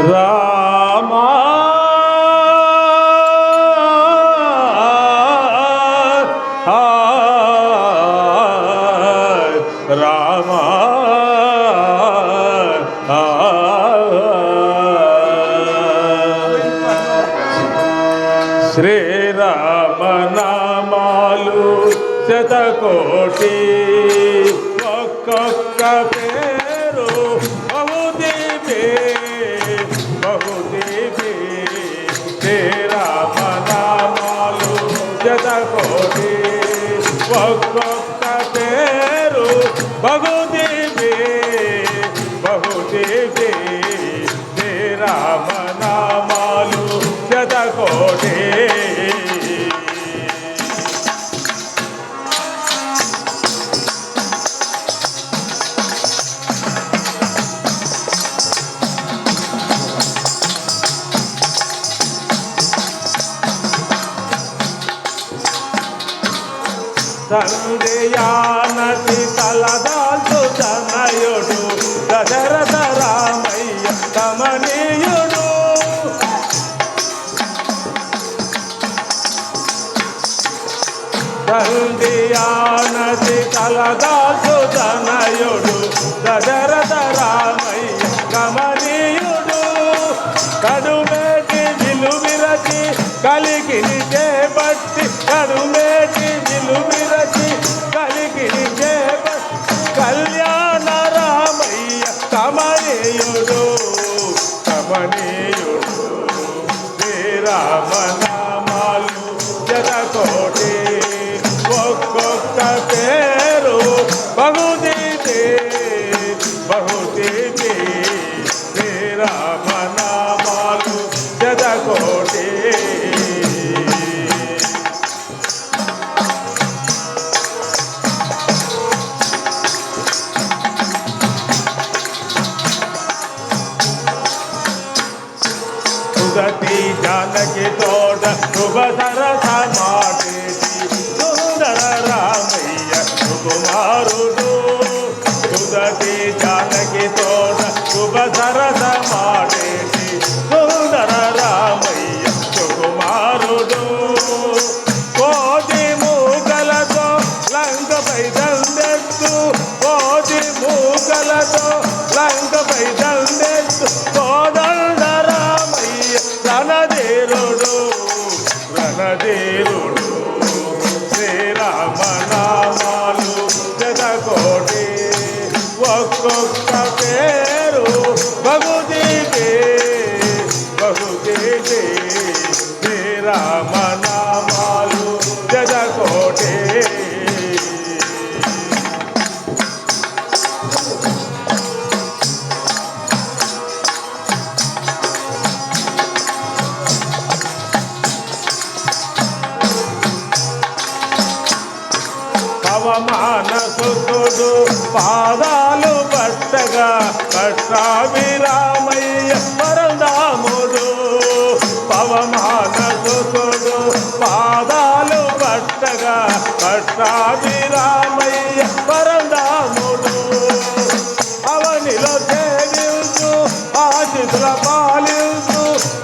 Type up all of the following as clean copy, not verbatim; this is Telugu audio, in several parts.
రామా రామా శ్రీరామ నామాలు శతకోటి ఒక్కొక్క పేరు బహుదీపి బహుదీపి శ్రీరామ నామాలు శతకోటి ఒక్కొక్క పేరు బహుదీపి బహుదీపి శ్రీరామ నామాలు శతకోటి సంధ్యానతి తలదాల్చు తనయుడు దశరథ రామయ్య కమనీయుడు సంధ్యానతి తలదాల్చు తనయుడు దశరథ రామయ్య కమనీయుడు కడుమేటి విలువిరచి కలిగిని చేపట్టి కడుమేటి విలువిరచి కలిగిని చేపట్టి కళ్యాణ రామయ్య కమనీయుడు కమనీయుడు శ్రీరామ నామాలు జగకోటి ఒక్కొక్క పేరు బహుదీపి బహుదీపి శ్రీరామ నామాలు జగకోటి సుగతి జానకి తోట శుభ సరస మాటేటి సుందర రామయ్య సుకుమారుడు సుగతి జానకి తోట శుభ సరస మాటేటి సుందర రామయ్య సుకుమారుడు కోటి మూకలతో లంకపై దండెత్తు కోటి మూకలతో లంకపై దండెత్తు కోదండ రణధీరుడు రణధీరుడు శ్రీరామ నామాలు జగకోటి ఒక్కొక్క పేరు బహుదీపి బహుదీపి శ్రీరామ నామాలు జగకోటి పవమానసుతుడు పాదాలు పట్టగా పట్టాభిరామయ్య పరదాముడు పవమానసుతుడు పాదాలు పట్టగా పట్టాభిరామయ్య పరదాముడు అవనిలో సేవించు ఆశితుల పాలించు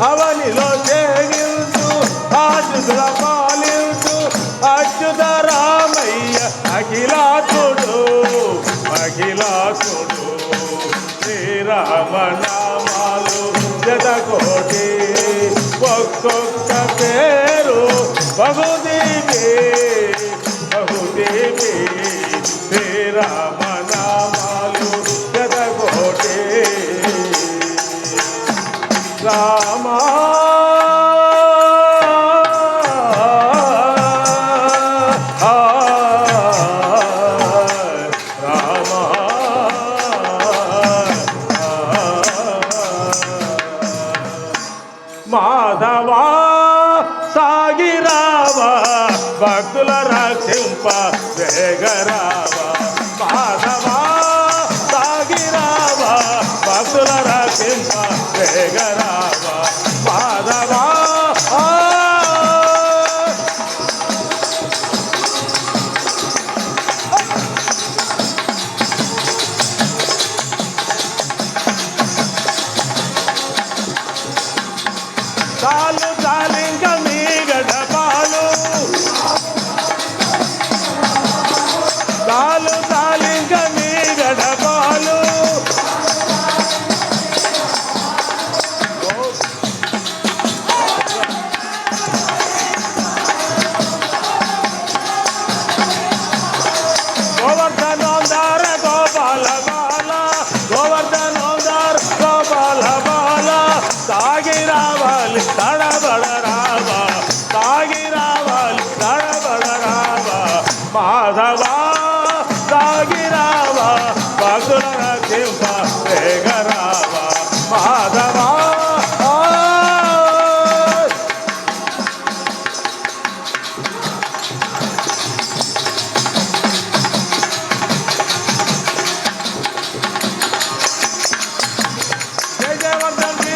అవనిలో సేవించు ఆశితుల పాలించు అచ్యుత రామయ్య అఖిలాసుడు అఖిలాసుడు శ్రీరామ నామాలు జగకోటి ఒక్కొక్క పేరు బహుదీపి బహుదీపి శ్రీరామ నామాలు జగకోటి రామా మాధవా సాగిరావా భక్తుల రక్షింప వేగరావా మాధవా సాగిరావా భక్తుల రక్షింప వేగరావా మాధవా తండ్రి